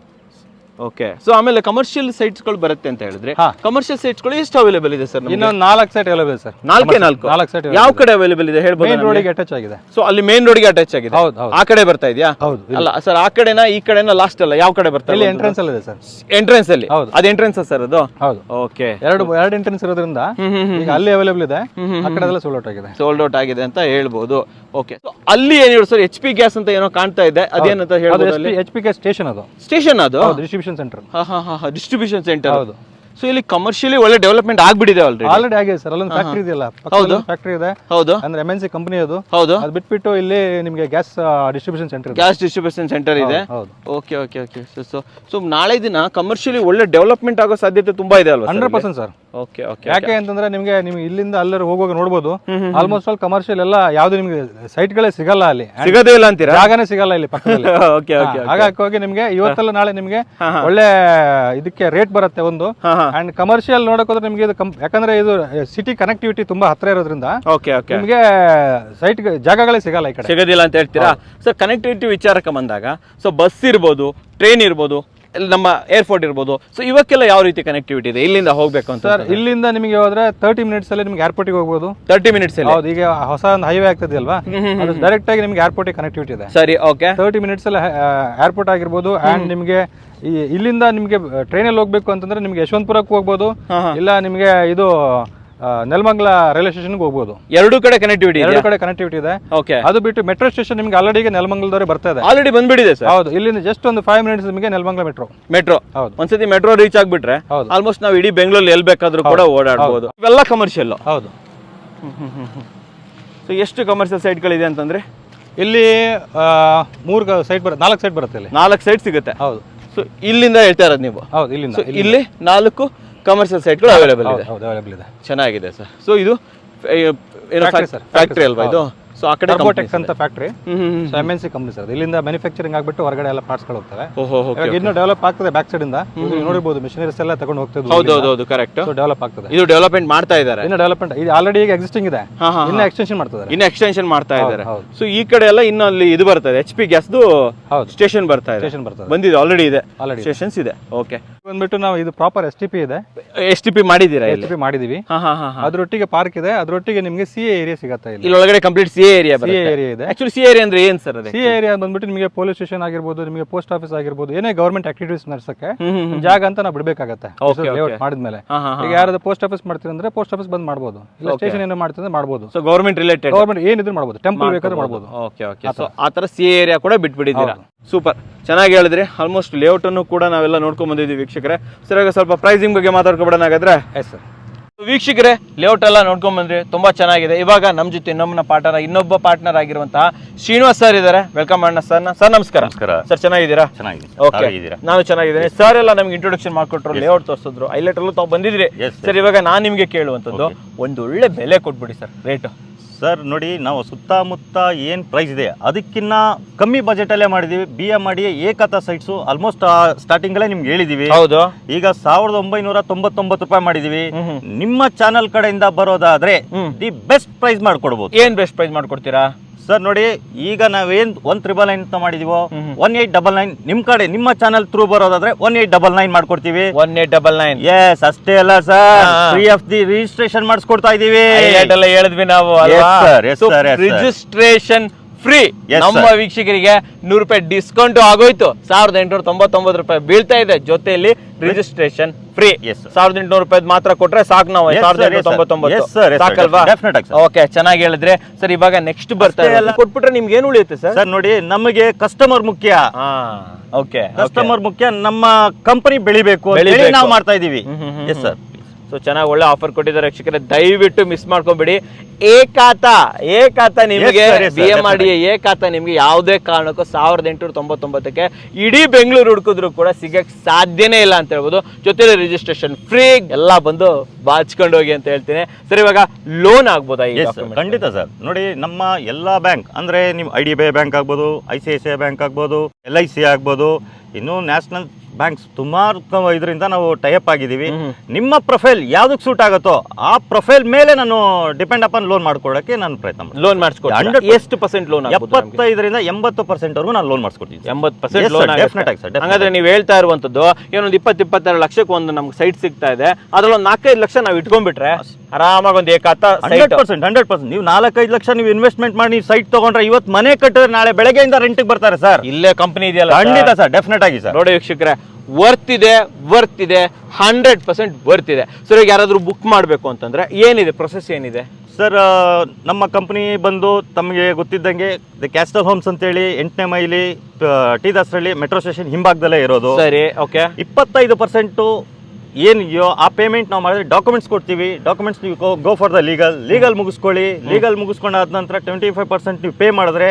ಓಕೆ. ಸೊ ಆಮೇಲೆ ಕಮರ್ಷಿಯಲ್ ಸೈಟ್ಸ್ಗಳು ಬರುತ್ತೆ ಅಂತ ಹೇಳಿದ್ರೆ, ಹಾ. ಕಮರ್ಷಿಯಲ್ ಸೈಟ್ಸ್ಗಳು ಎಷ್ಟು ಅವೈಲೇಬಲ್ ಇದೆ ಸರ್? ಇನ್ನೊಂದು 4 ಸೈಟ್ ಅವೈಲೇಬಲ್ ಸರ್. 4 ಸೈಟ್ ಯಾವ ಕಡೆ ಅವೈಲೇಬಲ್ ಇದೆ ಹೇಳ್ಬೋದು? ಮೇನ್ ರೋಡಿಗೆ ಅಟ್ಯಾಚ್ ಆಗಿದೆ. ಸೊ ಅಲ್ಲಿ ಮೇನ್ ರೋಡಿಗೆ ಅಟ್ಯಾಚ್ ಆಗಿದೆ. ಹೌದು ಹೌದು ಆ ಕಡೆ ಬರ್ತಾ ಇದೆಯಾ? ಹೌದು. ಅಲ್ಲ ಸರ್, ಆ ಕಡೆನಾ ಈ ಕಡೆನಾ ಲಾಸ್ಟ್ ಅಲ್ಲ, ಯಾವ ಕಡೆ ಬರ್ತಾ ಇಲ್ಲಿ ಎಂಟ್ರೆನ್ಸ್ ಅಲ್ಲಿ ಇದೆ ಸರ್. ಎಂಟ್ರೆನ್ಸ್ ಅಲ್ಲಿ? ಹೌದು. ಅದು ಎಂಟ್ರೆನ್ಸ್ ಸರ್ ಅದು? ಹೌದು. ಓಕೆ. ಎರಡು ಎಂಟ್ರೆನ್ಸ್ ಇರೋದ್ರಿಂದ ಈಗ ಅಲ್ಲಿ ಅವೈಲೇಬಲ್ ಇದೆ, ಆ ಕಡೆ ಎಲ್ಲ ಸೋಲ್ಡ್ ಔಟ್ ಆಗಿದೆ. ಸೋಲ್ಡ್ ಔಟ್ ಆಗಿದೆ ಅಂತ ಹೇಳ್ಬೋದು. ಓಕೆ. ಅಲ್ಲಿ ಏನ್ ಹೇಳಿ ಸರ್, HP ಗ್ಯಾಸ್ ಅಂತ ಏನೋ ಕಾಣ್ತಾ ಇದೆ, ಅದೇನಂತ ಹೇಳ್ಬೋದು? HP ಗ್ಯಾಸ್ ಸ್ಟೇಷನ್ ಅದು. ಸ್ಟೇಷನ್ ಅದು? Distribution centre. Distribution centre. ಹೌದು. ಸೊ ಇಲ್ಲಿ ಕಮರ್ಷಿಯಲಿ ಒಳ್ಳೆ ಡೆವಲಪ್ಮೆಂಟ್ ಆಗ್ಬಿಟ್ಟಿದೆ ಆಲ್ರೆಡಿ ಆಗಿದೆ ಸರ್. ಅಲ್ಲೊಂದು ಫ್ಯಾಕ್ಟರಿ ಇದೆಯಲ್ಲ, ಫ್ಯಾಕ್ಟರಿ ಇದೆ. ಹೌದು. ಅಂದ್ರೆ MNC ಕಂಪನಿ ಅದು. ಹೌದು. ಅದು ಬಿಟ್ಬಿಟ್ಟು ಇಲ್ಲಿ ನಿಮಗೆ ಗ್ಯಾಸ್ ಡಿಸ್ಟ್ರಿಬ್ಯೂಷನ್ ಸೆಂಟರ್ ಇದೆ. ಗ್ಯಾಸ್ ಡಿಸ್ಟ್ರಿಬ್ಯೂಷನ್ ಸೆಂಟರ್ ಇದೆ. ಹೌದು. Okay okay okay. ಸೊ ನಾಳೆ ದಿನ ಕಮರ್ಷಿಯಲಿ ಒಳ್ಳೆ ಡೆವಲಪ್ಮೆಂಟ್ ಆಗೋ ಸಾಧ್ಯತೆ ತುಂಬಾ ಇದೆ ಅಲ್ವಾ? 100% ಸರ್. Okay okay. ಯಾಕೆ ಅಂತಂದ್ರೆ ನಿಮ್ಗೆ ಇಲ್ಲಿಂದ ಅಲ್ಲರೂ ಹೋಗುವಾಗ ನೋಡಬಹುದು, ಆಲ್ಮೋಸ್ಟ್ ಆಲ್ ಕಮರ್ಷಿಯಲ್ ಎಲ್ಲ ಯಾವ್ದು ನಿಮ್ಗೆ ಸೈಟ್ಗಳೇ ಸಿಗಲ್ಲ ಅಲ್ಲಿ, ಸಿಗೋದೇ ಇಲ್ಲ ಅಂತೀರಾ? ಜಾಗನೇ ಸಿಗಲ್ಲ ಇಲ್ಲಿ ಪಕ್ಕದಲ್ಲಿ. Okay okay. ಹಾಗಾಗಿ ನಿಮ್ಗೆ ಇವತ್ತಲ್ಲ ನಾಳೆ ನಿಮ್ಗೆ ಒಳ್ಳೆ ಇದಕ್ಕೆ ರೇಟ್ ಬರುತ್ತೆ ಒಂದು. ಅಂಡ್ ಕಮರ್ಷಿಯಲ್ ನೋಡಕ್ ಹೋದ್ರೆ ನಿಮ್ಗೆ ಇದು ಯಾಕಂದ್ರೆ ಇದು ಸಿಟಿ ಕನೆಕ್ಟಿವಿಟಿ ತುಂಬಾ ಹತ್ರ ಇರೋದ್ರಿಂದ ಓಕೆ ಓಕೆ ನಿಮ್ಗೆ ಸೈಟ್ ಜಾಗಗಳೇ ಸಿಗಲ್ಲ ಈ ಕಡೆ. ಸಿಗೋದಿಲ್ಲ ಅಂತ ಹೇಳ್ತೀರಾ ಸರ್? ಕನೆಕ್ಟಿವಿಟಿ ವಿಚಾರಕ್ಕೆ ಬಂದಾಗ, ಸೊ ಬಸ್ ಇರ್ಬೋದು, ಟ್ರೈನ್ ಇರ್ಬೋದು, ನಮ್ಮ ಏರ್ಪೋರ್ಟ್ ಇರ್ಬೋದು, ಸೊ ಇವಕ್ಕೆಲ್ಲ ಯಾವ ರೀತಿ ಕನೆಕ್ಟಿವಿಟಿ ಇದೆ ಇಲ್ಲಿಂದ ಹೋಗ್ಬೇಕು ಅಂತ? ಸರ್ ಇಲ್ಲಿಂದ ನಿಮಗೆ ಹೋದ್ರೆ 30 ಮಿನಿಟ್ಸ್ ಅಲ್ಲಿ ನಿಮ್ಗೆ ಏರ್ಪೋರ್ಟ್ ಹೋಗ್ಬೋದು. 30 ಮಿನಿಟ್ಸ್ ಅಲ್ಲಿ? ಹೌದು. ಈಗ ಹೊಸ ಒಂದು ಹೈವೇ ಆಗ್ತದೆ ಅಲ್ವಾ, ಅದು ಡೈರೆಕ್ಟ್ ಆಗಿ ನಿಮ್ಗೆ ಏರ್ಪೋರ್ಟ್ ಕನೆಕ್ಟಿವಿಟಿ ಇದೆ. ಸರಿ. ಓಕೆ. 30 ಮಿನಿಟ್ಸ್ ಅಲ್ಲಿ ಏರ್ಪೋರ್ಟ್ ಆಗಿರ್ಬೋದು. ಅಂಡ್ ನಿಮ್ಗೆ ಇಲ್ಲಿಂದ ನಿಮ್ಗೆ ಟ್ರೈನಲ್ಲಿ ಹೋಗ್ಬೇಕು ಅಂತಂದ್ರೆ ನಿಮ್ಗೆ ಯಶವಂತಪುರಕ್ಕೆ ಹೋಗ್ಬೋದು, ಇಲ್ಲ ನಿಮ್ಗೆ ಇದು ನೆಲಮಂಗಲ ರೈಲ್ವೆ ಸ್ಟೇಷನ್ಗೆ ಹೋಗ್ಬೋದು. ಎರಡು ಕಡೆ ಕನೆಕ್ಟಿವಿಟಿ ಇದೆ. ಓಕೆ. ಅದು ಬಿಟ್ಟು ಮೆಟ್ರೋ ಸ್ಟೇಷನ್ ನಿಮ್ಗೆ ಆಲ್ರೆಡಿ ನೆಲಮಂಗಲದವರೆ ಬರ್ತಾ ಇದೆ. ಆಲ್ರೆಡಿ ಬಂದ್ಬಿಟ್ಟಿದೆ ಸರ್? ಹೌದು. ಇಲ್ಲಿಂದ ಜಸ್ಟ್ ಒಂದು 5 ಮಿನಿಟ್ಸ್ ನಿಮಗೆ ನೆಲಮಂಗಲ ಮೆಟ್ರೋ. ಹೌದು. ಒಂದ್ಸತಿ ಮೆಟ್ರೋ ರೀಚ್ ಆಗ್ಬಿಟ್ರೆ ಆಲ್ಮೋಸ್ಟ್ ನಾವು ಇಡೀ ಬೆಂಗಳೂರಲ್ಲಿ ಎಲ್ಲಿ ಬೇಕಾದ್ರೂ ಕೂಡ ಓಡಾಡಬಹುದು. ಇವೆಲ್ಲ ಕಮರ್ಷಿಯಲ್? ಹೌದು. ಸೊ ಎಷ್ಟು ಕಮರ್ಷಿಯಲ್ ಸೈಟ್ಗಳಿದೆ ಅಂತಂದ್ರೆ ಇಲ್ಲಿ 4 ಸೈಟ್ ಬರುತ್ತೆ. ಇಲ್ಲಿ 4 ಸೈಟ್ ಸಿಗುತ್ತೆ. ಹೌದು. ಸೊ ಇಲ್ಲಿಂದ ಹೇಳ್ತಾ ಇರೋದು ನೀವು? ಹೌದು. ಇಲ್ಲಿಂದ ಇಲ್ಲಿ 4 ಕಮರ್ಷಿಯಲ್ ಸೈಟ್ಗಳು ಅವೈಲೇಬಲ್ ಇದೆ. ಚೆನ್ನಾಗಿದೆ ಸರ್. ಸೊ ಇದು ಫ್ಯಾಕ್ಟ್ರಿ ಅಲ್ವಾ ಇದು? ಸೊ ಆ ಕಡೆ ಟರ್ಬೋಟೆಕ್ ಅಂತ ಫ್ಯಾಕ್ಟ್ರಿ, MNC ಕಂಪನಿ ಸರ್. ಇಲ್ಲಿಂದ ಮ್ಯಾನುಫ್ಯಾಕ್ಚರಿಂಗ್ ಆಗ್ಬಿಟ್ಟು ಹೊರಗಡೆ ಎಲ್ಲ ಪಾರ್ಟ್ಸ್ ಗಳು ಹೋಗ್ತವೆ. ಇನ್ನು ಡೆವಲಪ್ ಆಗ್ತದೆ ಬ್ಯಾಕ್ ಸೈಡ್ ಇಂದ. ನೋಡಬಹುದು ಮಿಷನರೀಸ್ ಎಲ್ಲ ತಗೊಂಡು ಹೋಗ್ತದೆ. ಹೌದು ಕರೆಕ್ಟ್. ಸೊ ಡೆವಲಪ್ ಆಗ್ತದೆ. ಇದು ಡೆವಲಪ್ಮೆಂಟ್ ಮಾಡ್ತಾ ಇದ್ದಾರೆ. ಇನ್ನು ಡೆವಲಪ್ಮೆಂಟ್ ಇದು ಆಲ್ರೆಡಿ ಈಗ ಎಕ್ಸಿಸ್ಟಿಂಗ್ ಇದೆ, ಇನ್ನು ಎಕ್ಸ್ಟೆನ್ಷನ್ ಮಾಡ್ತಾ ಇದ್ದಾರೆ. ಸೊ ಈ ಕಡೆ ಎಲ್ಲ ಇನ್ನು ಅಲ್ಲಿ ಇದು ಬರ್ತದೆ, HP ಗ್ಯಾಸ್ದು ಸ್ಟೇಷನ್ ಬರ್ತಾ ಇದೆ. ಬಂದಿದೆ, ಆಲ್ರೆಡಿ ಇದೆ, ಸ್ಟೇಷನ್ಸ್ ಇದೆ. ಓಕೆ. ಬಂದ್ಬಿಟ್ಟು ನಾವು ಇದು ಪ್ರಾಪರ್ STP ಇದೆ. STP ಮಾಡಿದೀರಾ? STP ಮಾಡಿದೀವಿ. ಅದರೊಟ್ಟಿಗೆ ಪಾರ್ಕ್ ಇದೆ, ಅದರೊಟ್ಟಿಗೆ ನಿಮಗೆ CA ಏರಿಯಾ ಸಿಗುತ್ತೆ. ಇಲ್ಲಿ ಒಳಗಡೆ ಕಂಪ್ಲೀಟ್ CA ಏರಿಯಾ ಇದೆ. ಆಕ್ಚುಲಿ CA ಏರಿಯಾ ಅಂದ್ರೆ ಏನ್ ಸರ್? ಅದು CA ಏರಿಯಾ ಬಂದ್ಬಿಟ್ಟು ನಿಮಗೆ ಪೊಲೀಸ್ ಸ್ಟೇಷನ್ ಆಗಿರ್ಬೋದು, ನಿಮಗೆ ಪೋಸ್ಟ್ ಆಫೀಸ್ ಆಗಿರ್ಬೋದು, ಏನೇ ಗವರ್ಮೆಂಟ್ ಆಕ್ಟಿವಿಟೀಸ್ ನಡೆಸಕ್ಕೆ ಜಾಗ ಅಂತ ನಾವು ಬಿಡಬೇಕಾಗತ್ತೆ ಲೇಔಟ್ ಮಾಡಿದ್ಮೇಲೆ. ಈಗ ಯಾರಾದ್ರೂ ಪೋಸ್ಟ್ ಆಫೀಸ್ ಮಾಡ್ತೀರಿ ಅಂದ್ರೆ ಪೋಸ್ಟ್ ಆಫೀಸ್ ಬಂದ್ ಮಾಡ್ಬೋದು, ಇಲ್ಲ ಸ್ಟೇಷನ್ ಏನೋ ಮಾಡ್ತಿದ್ರೆ ಮಾಡ್ಬೋದು. ಸೊ ಗವರ್ಮೆಂಟ್ ರಿಲೇಟೆಡ್ ಗವರ್ಮೆಂಟ್ ಏನಿದ್ರು ಮಾಡ್ಬೋದು, ಟೆಂಪಲ್ ಬೇಕಾದ್ರೆ ಮಾಡ್ಬೋದು. Okay okay. ಸೊ ಆ ತರ CA ಏರಿಯಾ ಕೂಡ ಬಿಟ್ಬಿಟ್ಟಿದ್ದೀರಾ. ಸೂಪರ್, ಚೆನ್ನಾಗಿ ಹೇಳಿದ್ರಿ. ಆಲ್ಮೋಸ್ಟ್ ಲೇಔಟ್ ಅನ್ನು ಕೂಡ ನಾವೆಲ್ಲ ನೋಡ್ಕೊಂಡ್ ಬಂದಿದ್ದೀವಿ ವೀಕ್ಷಕರೇ. ಸರ್ ಈಗ ಸ್ವಲ್ಪ ಪ್ರೈಸಿಂಗ್ ಬಗ್ಗೆ ಮಾತಾಡ್ಕೊಬಿಡೋಣ ಹಾಗಾದ್ರೆ. Yes sir. ವೀಕ್ಷಕರೇ, ಲೇಔಟ್ ಎಲ್ಲ ನೋಡ್ಕೊಂಡ್ ಬಂದ್ರಿ, ತುಂಬಾ ಚೆನ್ನಾಗಿದೆ. ಇವಾಗ ನಮ್ ಜೊತೆ ಇನ್ನೊಬ್ಬ ಪಾರ್ಟ್ನರ್ ಆಗಿರುವಂತಹ ಶ್ರೀನಿವಾಸ್ ಸರ್ ಇದಾರೆ. ವೆಲ್ಕಮ್ ಮಾಡೋಣ ಸರ್. ಸರ್ ನಮಸ್ಕಾರ. ಸರ್ ಚೆನ್ನಾಗಿದ್ದೀರಾ? ಓಕೆ, ನಾನು ಚೆನ್ನಾಗಿದ್ದೀನಿ. ಸರ್ ಎಲ್ಲ ನಮ್ಗೆ ಇಂಟ್ರೊಡಕ್ಷನ್ ಮಾಡ್ಕೊಟ್ರು, ಲೇಔಟ್ ತೋರಿಸಿದ್ರು, ಹೈಲೈಟ್ ಅಲ್ಲೂ ತಾವು ಬಂದಿದ್ರಿ. ಸರ್ ಇವಾಗ ನಾನ್ ನಿಮ್ಗೆ ಕೇಳುವಂತದ್ದು, ಒಂದು ಒಳ್ಳೆ ಬೆಲೆ ಕೊಟ್ಬಿಡಿ ಸರ್, ರೇಟ್. ಸರ್ ನೋಡಿ, ನಾವು ಸುತ್ತಮುತ್ತ ಏನು ಪ್ರೈಸ್ ಇದೆ ಅದಕ್ಕಿಂತ ಕಮ್ಮಿ ಬಜೆಟಲ್ಲೇ ಮಾಡಿದ್ದೀವಿ. BMRD ಏಕತಾ ಸೈಟ್ಸು ಆಲ್ಮೋಸ್ಟ್ ಸ್ಟಾರ್ಟಿಂಗಲ್ಲೇ ನಿಮ್ಗೆ ಹೇಳಿದ್ದೀವಿ. ಹೌದು. ಈಗ 1999 ರೂಪಾಯಿ ಮಾಡಿದ್ದೀವಿ. ನಿಮ್ಮ ಚಾನಲ್ ಕಡೆಯಿಂದ ಬರೋದಾದ್ರೆ ದಿ ಬೆಸ್ಟ್ ಪ್ರೈಸ್ ಮಾಡ್ಕೊಡ್ಬೋದು. ಏನ್ ಬೆಸ್ಟ್ ಪ್ರೈಸ್ ಮಾಡ್ಕೊಡ್ತೀರಾ ಸರ್? ನೋಡಿ, ಈಗ ನಾವೇನ್ 1399 ಅಂತ ಮಾಡಿದೀವೋ 1899 ನಿಮ್ ಕಡೆ ನಿಮ್ಮ ಚಾನಲ್ ಥ್ರೂ ಬರೋದಾದ್ರೆ 1899 ಮಾಡ್ಕೊಡ್ತೀವಿ. 1899. ಎಸ್, ಅಷ್ಟೇ ಅಲ್ಲ sir, free of the registration ಮಾಡಿಸ್ಕೊಡ್ತಾ ಇದೀವಿ. ಹೇಳಿದ್ವಿ ನಾವು, ರಿಜಿಸ್ಟ್ರೇಷನ್ ಫ್ರೀ. ನಮ್ಮ ವೀಕ್ಷಕರಿಗೆ 100 ರೂಪಾಯಿ ಡಿಸ್ಕೌಂಟ್ ಆಗೋಯ್ತು. 1899 ರೂಪಾಯಿ ಬೀಳ್ತಾ ಇದೆ. ಜೊತೆಯಲ್ಲಿ ರಿಜಿಸ್ಟ್ರೇಷನ್ ಫ್ರೀ. 1800 ರೂಪಾಯಿ ಮಾತ್ರ ಕೊಟ್ರೆ ಸಾಕು. ನಾವು 1899 ಸಾಕಲ್ವಾ? ಓಕೆ, ಚೆನ್ನಾಗಿ ಹೇಳಿದ್ರೆ ಸರ್. ಇವಾಗ ನೆಕ್ಸ್ಟ್ ಬರ್ತಾ ಇದೆ, ಕೊಟ್ಬಿಟ್ರೆ ನಿಮ್ಗೆ ಏನು ಉಳಿಯುತ್ತೆ ಸರ್? ಸರ್ ನೋಡಿ, ನಮಗೆ ಕಸ್ಟಮರ್ ಮುಖ್ಯ. ಓಕೆ, ಕಸ್ಟಮರ್ ಮುಖ್ಯ. ನಮ್ಮ ಕಂಪನಿ ಬೆಳಿಬೇಕು, ನಾವು ಮಾಡ್ತಾ ಇದೀವಿ. Yes sir. ಸೊ ಚೆನ್ನಾಗಿ ಒಳ್ಳೆ ಆಫರ್ ಕೊಟ್ಟಿದ್ದಾರೆ ವೀಕ್ಷಕರೇ, ದಯವಿಟ್ಟು ಮಿಸ್ ಮಾಡ್ಕೊಂಬಿಡಿ. ಏಕಾತ ನಿಮಗೆ BMRD ಏಕಾತ ನಿಮ್ಗೆ ಯಾವುದೇ ಕಾರಣಕ್ಕೂ 1899ಕ್ಕೆ ಇಡೀ ಬೆಂಗಳೂರು ಹುಡುಕಿದ್ರು ಕೂಡ ಸಿಗಕ್ಕೆ ಸಾಧ್ಯನೇ ಇಲ್ಲ ಅಂತ ಹೇಳ್ಬೋದು. ಜೊತೆಲಿ ರಿಜಿಸ್ಟ್ರೇಷನ್ ಫ್ರೀ. ಎಲ್ಲ ಬಂದು ಬಾಚ್ಕೊಂಡು ಹೋಗಿ ಅಂತ ಹೇಳ್ತೀನಿ. ಸರ್ ಇವಾಗ ಲೋನ್ ಆಗ್ಬೋದಾ? ಖಂಡಿತ ಸರ್. ನೋಡಿ, ನಮ್ಮ ಎಲ್ಲಾ ಬ್ಯಾಂಕ್ ಅಂದ್ರೆ ನಿಮ್ IDBI ಬ್ಯಾಂಕ್ ಆಗ್ಬೋದು, ICICI ಬ್ಯಾಂಕ್ ಆಗ್ಬೋದು, LIC ಆಗ್ಬೋದು, ಇನ್ನು ನ್ಯಾಷನಲ್ ಬ್ಯಾಂಕ್ಸ್ ಸುಮಾರು ಇದರಿಂದ ನಾವು ಟೈಅಪ್ ಆಗಿದ್ದೀವಿ. ನಿಮ್ಮ ಪ್ರೊಫೈಲ್ ಯಾವ್ದಕ್ಕೆ ಸೂಟ್ ಆಗುತ್ತೋ ಆ ಪ್ರೊಫೈಲ್ ಮೇಲೆ ನಾನು ಡಿಪೆಂಡ್ ಅಪಾನ್ ಲೋನ್ ಮಾಡ್ಕೊಡಕ್ಕೆ ನಾನು ಪ್ರಯತ್ನ ಮಾಡ್ತೀನಿ. ಲೋನ್ ಮಾಡಿಸ್ಕೊಡ್ತೀನಿ. ಎಷ್ಟು ಪರ್ಸೆಂಟ್ ಲೋನ್? 75ರಿಂದ 80% ವರೆಗೂ ನಾನು ಲೋನ್ ಮಾಡಿಸ್ಕೊಡ್ತೀನಿ. 80% ಲೋನ್ ಡೆಫಿನೆಟ್ ಆಗಿ ಸರ್. ಹಾಗಾದ್ರೆ ನೀವು ಹೇಳ್ತಾ ಇರುವಂತದ್ದು ಏನೊಂದು 20-22 ಲಕ್ಷಕ್ಕೆ ಒಂದು ನಮ್ಗೆ ಸೈಟ್ ಸಿಗ್ತಾ ಇದೆ, ಅದ್ರಲ್ಲಿ ಒಂದು 4-5 ಲಕ್ಷ ನಾವು ಇಟ್ಕೊಂಡ್ಬಿಟ್ರೆ ಆರಾಮಾಗಿ ಒಂದು ಏಕಾತ 100%. ನೀವು 4-5 ಲಕ್ಷ ನೀವು ಇನ್ವೆಸ್ಟ್ಮೆಂಟ್ ಮಾಡಿ ನೀವು ಸೈಟ್ ತಗೊಂಡ್ರೆ ಇವತ್ತು ಮನೆ ಕಟ್ಟಿದ್ರೆ ನಾಳೆ ಬೆಳಗ್ಗೆಯಿಂದ ರೆಂಟ್ಗೆ ಬರ್ತಾರೆ ಸರ್. ಇಲ್ಲೇ ಕಂಪನಿ ಇದೆಯಲ್ಲ. ಖಂಡಿತ ಸರ್, ಡೆಫಿನೆಟ್ ಆಗಿ ಸರ್. ನೋಡಿ ವೀಕ್ಷಕರೇ, ವರ್ತ್ ಇದೆ 100% ವರ್ತ್ ಇದೆ. ಸರ್ ಈಗ ಯಾರಾದ್ರೂ ಬುಕ್ ಮಾಡಬೇಕು ಅಂತಂದ್ರೆ ಏನಿದೆ ಪ್ರೊಸೆಸ್ ಏನಿದೆ ಸರ್? ನಮ್ಮ ಕಂಪನಿ ಬಂದು ತಮಗೆ ಗೊತ್ತಿದ್ದಂಗೆ ದಿ ಕ್ಯಾಸ್ಟಲ್ ಹೋಮ್ಸ್ ಅಂತೇಳಿ 8ನೇ ಮೈಲಿ ಟಿ ದಾಸರಳ್ಳಿ ಮೆಟ್ರೋ ಸ್ಟೇಷನ್ ಹಿಂಭಾಗದಲ್ಲೇ ಇರೋದು. ಸರಿ, ಓಕೆ. 25% ಏನಿದೆಯೋ ಆ ಪೇಮೆಂಟ್ ನಾವು ಮಾಡಿದ್ರೆ ಡಾಕ್ಯುಮೆಂಟ್ಸ್ ಕೊಡ್ತೀವಿ. ಡಾಕ್ಯುಮೆಂಟ್ಸ್ ನೀವು ಗೋ ಫಾರ್ ದ ಲೀಗಲ್ ಮುಗಿಸ್ಕೊಳ್ಳಿ. ಲೀಗಲ್ ಮುಗಿಸ್ಕೊಂಡಾದ ನಂತರ 25% ನೀವು ಪೇ ಮಾಡಿದ್ರೆ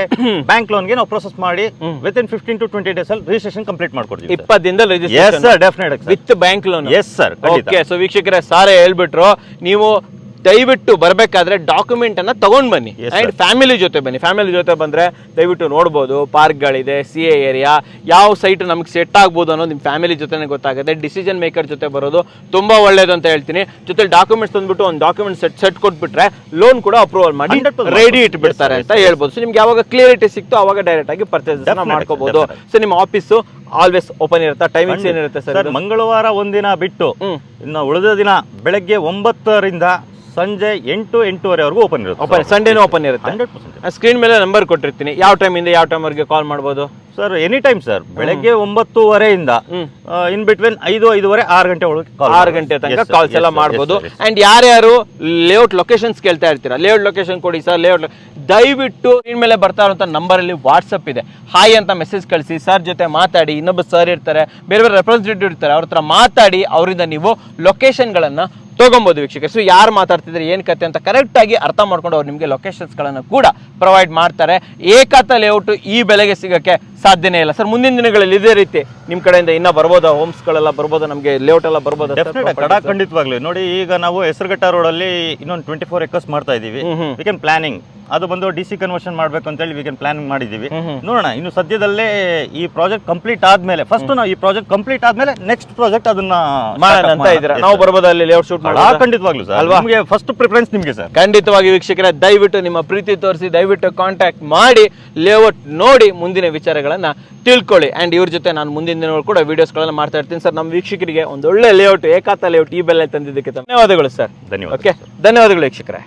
ಬ್ಯಾಂಕ್ ಲೋನ್ಗೆ ನಾವು ಪ್ರೊಸೆಸ್ ಮಾಡಿ ವಿತಿನ್ 15 to 20 days ಅಲ್ಲಿ ರಿಜಿಸ್ಟ್ರೇಷನ್ ಕಂಪ್ಲೀಟ್ ಮಾಡ್ಕೊಡ್ತೀವಿ. 20 ದಿನದಲ್ಲಿ registration? Yes sir, definite with bank loan. Yes sir. Okay. So ವೀಕ್ಷಕರೇ, ಸಾರೇ ಹೇಳ್ಬಿಟ್ರು, ನೀವು ದಯವಿಟ್ಟು ಬರಬೇಕಾದ್ರೆ ಡಾಕ್ಯುಮೆಂಟ್ ಅನ್ನ ತಗೊಂಡ್ ಬನ್ನಿ ಅಂಡ್ ಫ್ಯಾಮಿಲಿ ಜೊತೆ ಬನ್ನಿ. ಫ್ಯಾಮಿಲಿ ಜೊತೆ ಬಂದ್ರೆ ದಯವಿಟ್ಟು ನೋಡ್ಬೋದು, ಪಾರ್ಕ್ಗಳಿದೆ, CA ಏರಿಯಾ, ಯಾವ ಸೈಟ್ ನಮ್ಗೆ ಸೆಟ್ ಆಗ್ಬೋದು ಅನ್ನೋದು ನಿಮ್ಮ ಫ್ಯಾಮಿಲಿ ಜೊತೆನೆ ಗೊತ್ತಾಗುತ್ತೆ. ಡಿಸಿಷನ್ ಮೇಕರ್ ಜೊತೆ ಬರೋದು ತುಂಬಾ ಒಳ್ಳೇದು ಅಂತ ಹೇಳ್ತೀನಿ. ಜೊತೆ ಡಾಕ್ಯುಮೆಂಟ್ಸ್ ತಂದ್ಬಿಟ್ಟು ಒಂದು ಡಾಕ್ಯುಮೆಂಟ್ ಸೆಟ್ ಕೊಟ್ಬಿಟ್ರೆ ಲೋನ್ ಕೂಡ ಅಪ್ರೂವಲ್ ಮಾಡಿ ರೆಡಿ ಇಟ್ಬಿಡ್ತಾರೆ ಅಂತ ಹೇಳ್ಬೋದು. ಸೊ ನಿಮ್ಗೆ ಯಾವಾಗ ಕ್ಲಿಯರಿಟಿ ಸಿಕ್ತು ಅವಾಗ ಡೈರೆಕ್ಟ್ ಆಗಿ ಪರ್ಚೇಸ್ ಮಾಡ್ಕೋಬಹುದು. ಸೊ ನಿಮ್ಮ ಆಫೀಸು ಆಲ್ವೇಸ್ ಓಪನ್ ಇರುತ್ತೆ. ಟೈಮಿಂಗ್ಸ್ ಏನಿರುತ್ತೆ ಸರ್? ಮಂಗಳವಾರ ಒಂದಿನ ಬಿಟ್ಟು ಇನ್ನು ಉಳಿದ ದಿನ ಬೆಳಗ್ಗೆ 9ರಿಂದ ಸಂಜೆ 8-8:30ವರೆಗೂ ಓಪನ್ ಇರುತ್ತೆ. ಸಂಡೇನೂ ಓಪನ್ ಇರುತ್ತೆ. 100%. ಸ್ಕ್ರೀನ್ ಮೇಲೆ ನಂಬರ್ ಕೊಟ್ಟಿರ್ತೀನಿ, ಯಾವ ಟೈಮಿಂದ ಯಾವ ಟೈಮ್ವರೆಗೆ ಕಾಲ್ ಮಾಡ್ಬೋದು ಸರ್? Any time sir. ಬೆಳಗ್ಗೆ 9:30ಯಿಂದ ಇನ್ ಬಿಟ್ವೀನ್ 5-5:30 6 ಗಂಟೆ ಒಳಗೆ 6 ಗಂಟೆ ತನಕ ಕಾಲ್ಸ್ ಎಲ್ಲ ಮಾಡ್ಬೋದು. ಅಂಡ್ ಯಾರ್ಯಾರು ಲೇಔಟ್ ಲೊಕೇಶನ್ಸ್ ಕೇಳ್ತಾ ಇರ್ತೀರಾ, ಲೇಔಟ್ ಲೊಕೇಶನ್ ಕೊಡಿ ಸರ್, ಲೇಔಟ್ ದಯವಿಟ್ಟು ಸ್ಕ್ರೀನ್ ಮೇಲೆ ಬರ್ತಾ ಇರುವಂತ ನಂಬರ್ ಅಲ್ಲಿ ವಾಟ್ಸಪ್ ಇದೆ, ಹಾಯ್ ಅಂತ ಮೆಸೇಜ್ ಕಳಿಸಿ. ಸರ್ ಜೊತೆ ಮಾತಾಡಿ, ಇನ್ನೊಬ್ಬ ಸರ್ ಇರ್ತಾರೆ, ಬೇರೆ ಬೇರೆ ರೆಪ್ರೆಸೆಂಟೇಟಿವ್ ಇರ್ತಾರೆ, ಅವ್ರ ಹತ್ರ ಮಾತಾಡಿ ಅವರಿಂದ ನೀವು ಲೊಕೇಶನ್ಗಳನ್ನ ತಗೊಬೋದು ವೀಕ್ಷಕರು. ಸೊ ಯಾರು ಮಾತಾಡ್ತಿದ್ರೆ ಏನು ಕತೆ ಅಂತ ಕರೆಕ್ಟ್ ಆಗಿ ಅರ್ಥ ಮಾಡ್ಕೊಂಡು ಅವ್ರು ನಿಮಗೆ ಲೊಕೇಶನ್ಸ್ಗಳನ್ನು ಕೂಡ ಪ್ರೊವೈಡ್ ಮಾಡ್ತಾರೆ. ಏಕಾತ ಲೇಔಟ್ ಈ ಬೆಲೆಗೆ ಸಿಗೋಕ್ಕೆ ಸಾಧ್ಯನೇ ಇಲ್ಲ ಸರ್. ಮುಂದಿನ ದಿನಗಳಲ್ಲಿ ಇದೇ ರೀತಿ ನಿಮ್ಮ ಕಡೆಯಿಂದ ಇನ್ನೂ ಬರ್ಬೋದಾ? ಹೋಮ್ಸ್ಗಳೆಲ್ಲ ಬರ್ಬೋದಾ? ನಮಗೆ ಲೇಔಟ್ ಎಲ್ಲ ಬರ್ಬೋದಾ? ಖಂಡಿತವಾಗ್ಲಿ. ನೋಡಿ, ಈಗ ನಾವು ಹೆಸರುಘಟ್ಟ ರೋಡಲ್ಲಿ ಇನ್ನೊಂದು 24 acres ಮಾಡ್ತಾ ಇದೀವಿ. ವಿ ಕ್ಯಾನ್ ಪ್ಲಾನಿಂಗ್ ಅದು ಬಂದು DC ಕನ್ವರ್ಷನ್ ಮಾಡ್ಬೇಕು ಅಂತ ಹೇಳಿ ವಿ ಕ್ಯಾನ್ ಪ್ಲಾನಿಂಗ್ ಮಾಡಿದೀವಿ. ನೋಡೋಣ, ಇನ್ನು ಸದ್ಯದಲ್ಲೇ ಈ ಪ್ರಾಜೆಕ್ಟ್ ಕಂಪ್ಲೀಟ್ ಆದ್ಮೇಲೆ, ಫಸ್ಟ್ ನಾವು ಈ ಪ್ರಾಜೆಕ್ಟ್ ಕಂಪ್ಲೀಟ್ ಆದ್ಮೇಲೆ ನೆಕ್ಸ್ಟ್ ಪ್ರಾಜೆಕ್ಟ್ ಅದನ್ನ ಮಾಡೋಣ ಅಂತ ಇದ್ದೀರಾ? ನಾವು ಬರ್ಬೋದಾ ಅಲ್ಲಿ ಲೇಔಟ್ ಶೂಟ್ ಮಾಡೋಣ? ಖಂಡಿತವಾಗ್ಲೂ ಸರ್ ಅಲ್ವಾ? ನಿಮಗೆ ಫಸ್ಟ್ ಪ್ರಿಫರೆನ್ಸ್ ನಿಮಗೆ ಸರ್. ಖಂಡಿತವಾಗಿ ವೀಕ್ಷಕರೇ, ದಯವಿಟ್ಟು ನಿಮ್ಮ ಪ್ರೀತಿ ತೋರಿಸಿ, ದಯವಿಟ್ಟು ಕಾಂಟ್ಯಾಕ್ಟ್ ಮಾಡಿ, ಲೇಔಟ್ ನೋಡಿ ಮುಂದಿನ ವಿಚಾರಗಳನ್ನ ತಿಳ್ಕೊಳ್ಳಿ. ಅಂಡ್ ಇವ್ರ ಜೊತೆ ನಾನು ಮುಂದಿನ ದಿನಗಳು ಕೂಡ ವಿಡಿಯೋಸ್ಗಳನ್ನ ಮಾಡ್ತಾ ಇರ್ತೀನಿ ಸರ್. ನಮ್ಮ ವೀಕ್ಷಕರಿಗೆ ಒಂದು ಒಳ್ಳೆ ಲೇಔಟ್, ಏಕಾತ ಲೇಔಟ್ ಈ ಬೆಲೆ ತಂದಿದ್ದಕ್ಕೆ ಧನ್ಯವಾದಗಳು ಸರ್. ಧನ್ಯವಾದ. ಓಕೆ, ಧನ್ಯವಾದಗಳು ವೀಕ್ಷಕರೇ.